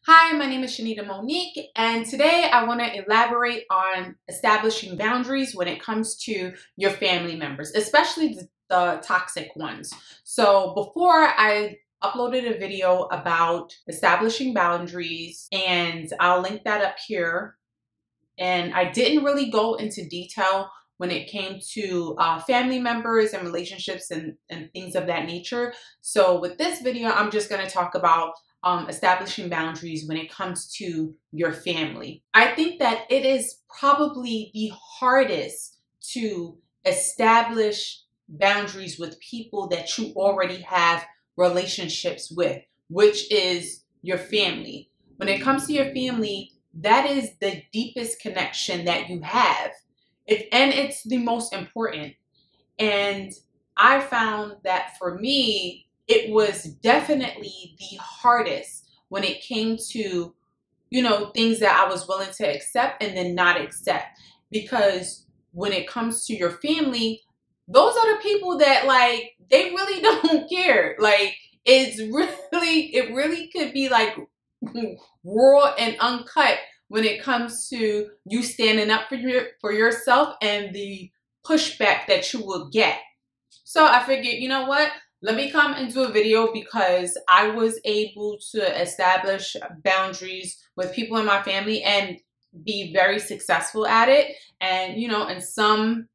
Hi, my name is Shaneida Monique, and today I want to elaborate on establishing boundaries when it comes to your family members, especially the toxic ones. So before I uploaded a video about establishing boundaries, and I'll link that up here. And I didn't really go into detail when it came to family members and relationships and things of that nature. So with this video, I'm just going to talk about establishing boundaries when it comes to your family. I think that it is probably the hardest to establish boundaries with people that you already have relationships with, which is your family. When it comes to your family, that is the deepest connection that you have. And it's the most important. And I found that for me, it was definitely the hardest when it came to, things that I was willing to accept and then not accept. Because when it comes to your family, those are the people that they really don't care. It really could be like raw and uncut when it comes to you standing up for yourself and the pushback that you will get. So I figured, you know what? Let me come and do a video because I was able to establish boundaries with people in my family and be very successful at it. And, and some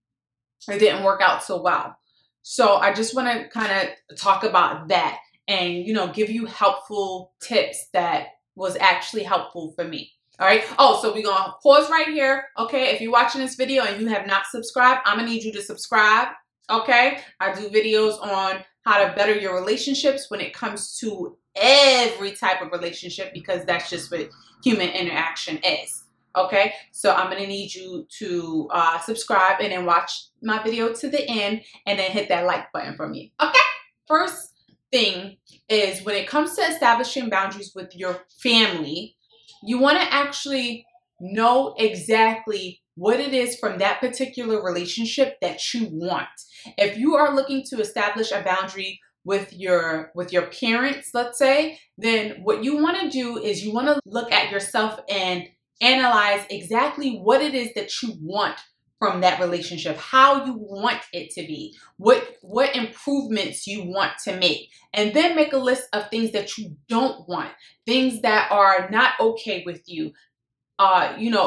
it didn't work out so well. So I just want to kind of talk about that and, give you helpful tips that was actually helpful for me. All right. Oh, so we're going to pause right here. Okay. If you're watching this video and you have not subscribed, I'm going to need you to subscribe. Okay. I do videos on how to better your relationships when it comes to every type of relationship, because that's just what human interaction is. Okay. So I'm going to need you to subscribe and then watch my video to the end and then hit that like button for me. Okay. First thing is, when it comes to establishing boundaries with your family, you want to actually know exactly what it is from that particular relationship that you want. If you are looking to establish a boundary with your parents, let's say, then what you want to do is you want to look at yourself and analyze exactly what it is that you want from that relationship, how you want it to be, what improvements you want to make, and then make a list of things that you don't want, things that are not okay with you,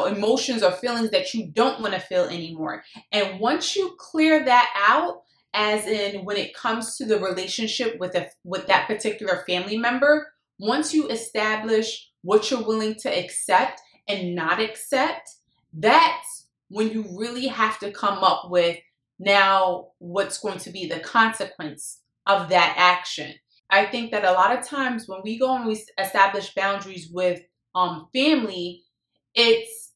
emotions or feelings that you don't want to feel anymore. And once you clear that out, as in when it comes to the relationship with that particular family member, once you establish what you're willing to accept and not accept, that's when you really have to come up with now what's going to be the consequence of that action. I think that a lot of times when we go and we establish boundaries with family, it's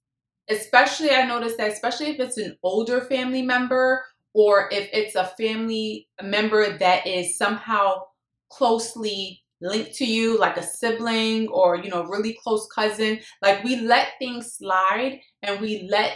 especially, I noticed that especially if it's an older family member or if it's a family member that is somehow closely linked to you, like a sibling or, really close cousin, like we let things slide and we let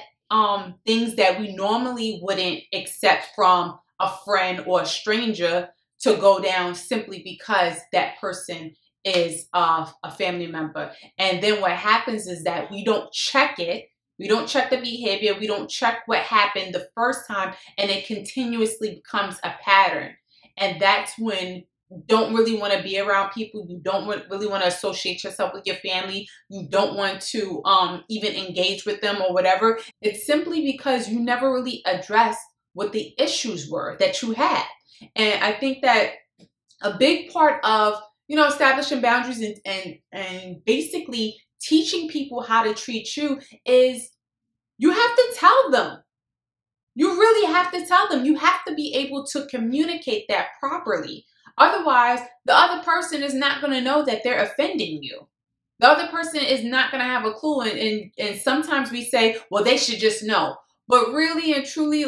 things that we normally wouldn't accept from a friend or a stranger to go down simply because that person is a family member. And then what happens is that we don't check it. We don't check the behavior. We don't check what happened the first time, and it continuously becomes a pattern. And that's when you don't really want to be around people. You don't really want to associate yourself with your family. You don't want to even engage with them or whatever. It's simply because you never really addressed what the issues were that you had. And I think that a big part of, establishing boundaries and basically teaching people how to treat you is you have to tell them. You really have to tell them. You have to be able to communicate that properly. Otherwise, the other person is not going to know that they're offending you. The other person is not going to have a clue. And sometimes we say, well, they should just know. But really and truly,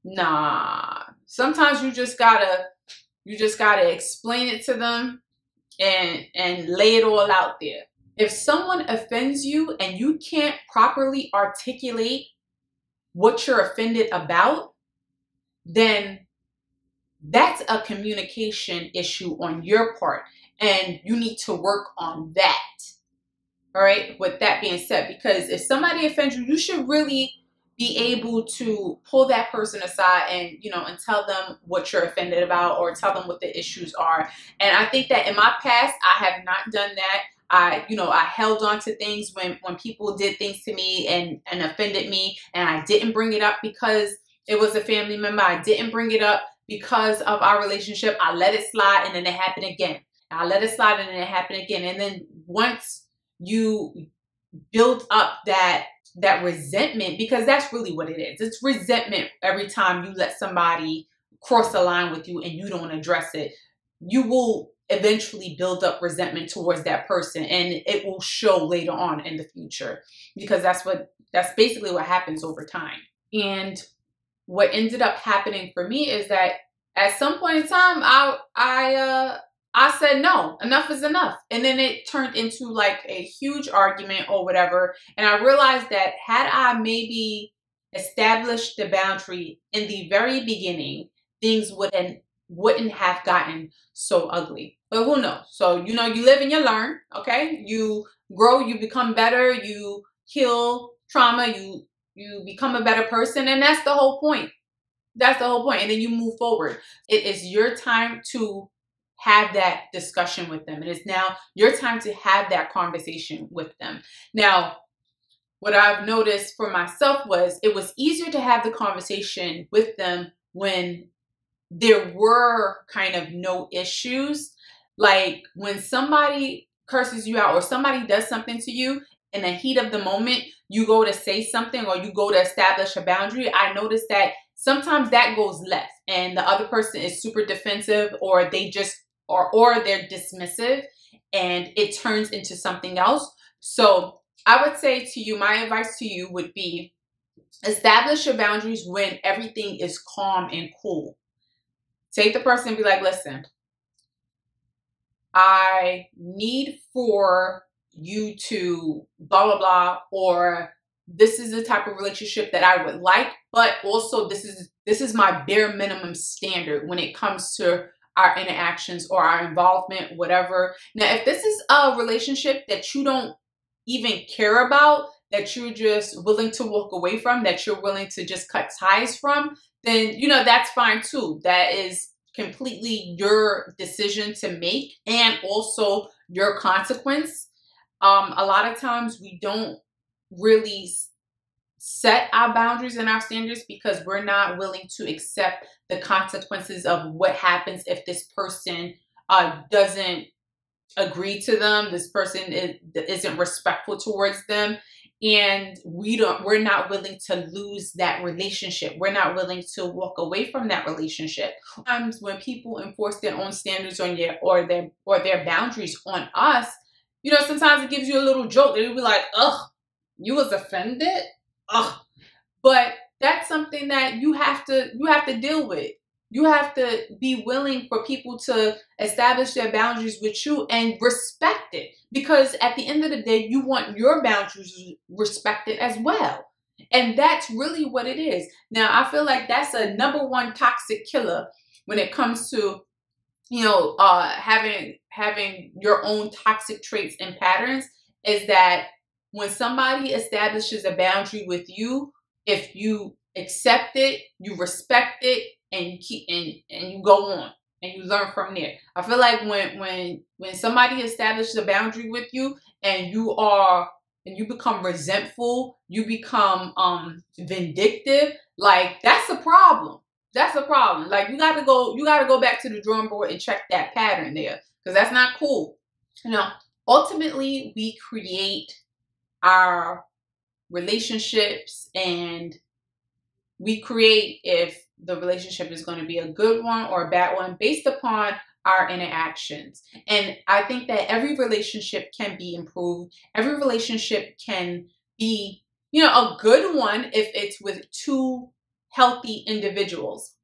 nah. Sometimes you just gotta explain it to them and lay it all out there. If someone offends you and you can't properly articulate what you're offended about, then that's a communication issue on your part. And you need to work on that. All right. With that being said, because if somebody offends you, you should really be able to pull that person aside and, and tell them what you're offended about, or tell them what the issues are. And I think that in my past, I have not done that. I held on to things when people did things to me and offended me, and I didn't bring it up because it was a family member. I didn't bring it up because of our relationship. I let it slide, and then it happened again. I let it slide, and then it happened again. And then once you build up that resentment, because that's really what it is. It's resentment every time you let somebody cross the line with you and you don't address it. You will eventually build up resentment towards that person, and it will show later on in the future, because that's basically what happens over time. And what ended up happening for me is that at some point in time, I said, no, enough is enough. And then it turned into like a huge argument or whatever. And I realized that had I maybe established the boundary in the very beginning, things wouldn't have gotten so ugly. But who knows? So, you live and you learn, okay? You grow, you become better, you heal trauma, you become a better person. And that's the whole point. That's the whole point. And then you move forward. It is your time to have that discussion with them. It is now your time to have that conversation with them. Now, what I've noticed for myself was it was easier to have the conversation with them when there were kind of no issues. Like when somebody curses you out or somebody does something to you in the heat of the moment, you go to say something or you go to establish a boundary. I noticed that sometimes that goes left and the other person is super defensive, or they just or they're dismissive, and it turns into something else. So I would say to you, my advice to you would be establish your boundaries when everything is calm and cool. Take the person and be like, listen, I need for you to blah, blah, blah, or this is the type of relationship that I would like, but also this is my bare minimum standard when it comes to our interactions or our involvement, whatever. Now, if this is a relationship that you don't even care about, that you're just willing to walk away from, that you're willing to just cut ties from, then, that's fine too. That is completely your decision to make, and also your consequence. A lot of times we don't really set our boundaries and our standards because we're not willing to accept the consequences of what happens if this person doesn't agree to them. This person isn't respectful towards them, and we're not willing to lose that relationship. We're not willing to walk away from that relationship. Sometimes when people enforce their own standards on or their boundaries on us, sometimes it gives you a little joke. It'll be like, ugh, you was offended? Ugh. But that's something that you have to deal with. You have to be willing for people to establish their boundaries with you and respect it. Because at the end of the day, you want your boundaries respected as well. And that's really what it is. Now, I feel like that's a #1 toxic killer when it comes to, having your own toxic traits and patterns, is that when somebody establishes a boundary with you, if you accept it, you respect it, and you keep and you go on and you learn from there. I feel like when somebody establishes a boundary with you and you become resentful, you become vindictive, like that's a problem. That's a problem. Like you gotta go back to the drawing board and check that pattern there, because that's not cool. Ultimately we create our relationships, and we create if the relationship is going to be a good one or a bad one based upon our interactions. And I think that every relationship can be improved. Every relationship can be, a good one if it's with two healthy individuals.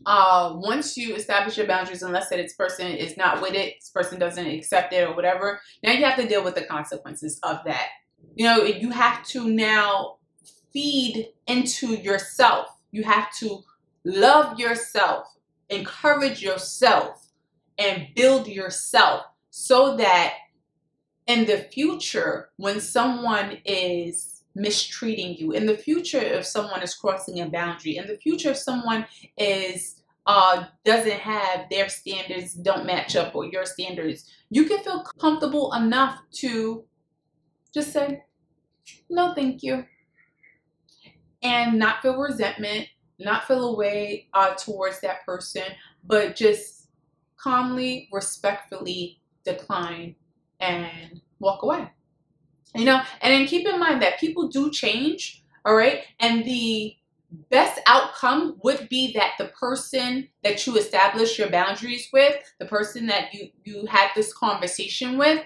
Once you establish your boundaries, and let's say this person is not with it, this person doesn't accept it or whatever, now you have to deal with the consequences of that. You have to now feed into yourself. You have to love yourself, encourage yourself, and build yourself so that in the future, when someone is mistreating you, in the future, if someone is crossing a boundary, in the future, if someone is doesn't have their standards, don't match up with your standards, you can feel comfortable enough to just say, no, thank you. And not feel resentment, not feel a way towards that person, but just calmly, respectfully decline and walk away. You know, and then keep in mind that people do change, all right? And the best outcome would be that the person that you establish your boundaries with, the person that you had this conversation with,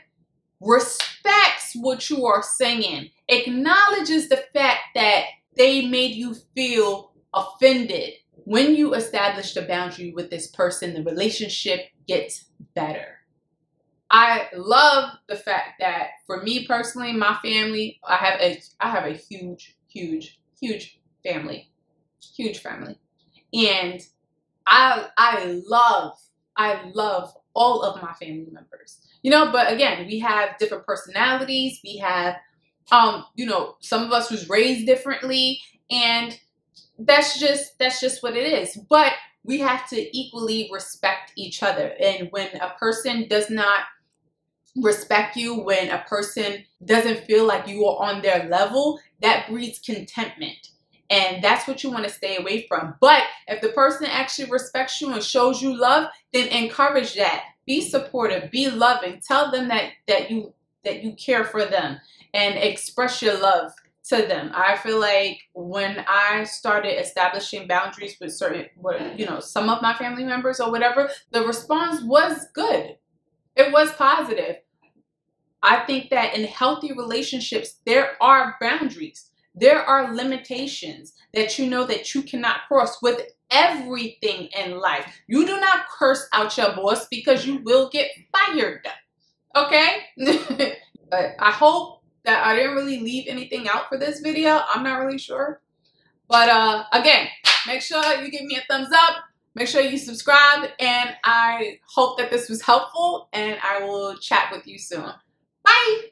respects what you are saying, acknowledges the fact that they made you feel offended. When you establish the boundary with this person, the relationship gets better. I love the fact that for me personally, my family, I have a huge family, and I love all of my family members. You know, but again, we have different personalities. We have, you know, some of us was raised differently, and that's just what it is. But we have to equally respect each other. And when a person does not respect you, when a person doesn't feel like you are on their level, that breeds contentment. And that's what you want to stay away from. But if the person actually respects you and shows you love, then encourage that. Be supportive, be loving. Tell them that you care for them and express your love to them. I feel like when I started establishing boundaries with certain, you know, some of my family members or whatever, the response was good. It was positive. I think that in healthy relationships, there are boundaries. There are limitations that you know that you cannot cross with everything in life. You do not curse out your boss because you will get fired. Okay? But I hope that I didn't really leave anything out for this video. I'm not really sure. But again, make sure you give me a thumbs up. Make sure you subscribe. And I hope that this was helpful. And I will chat with you soon. Bye!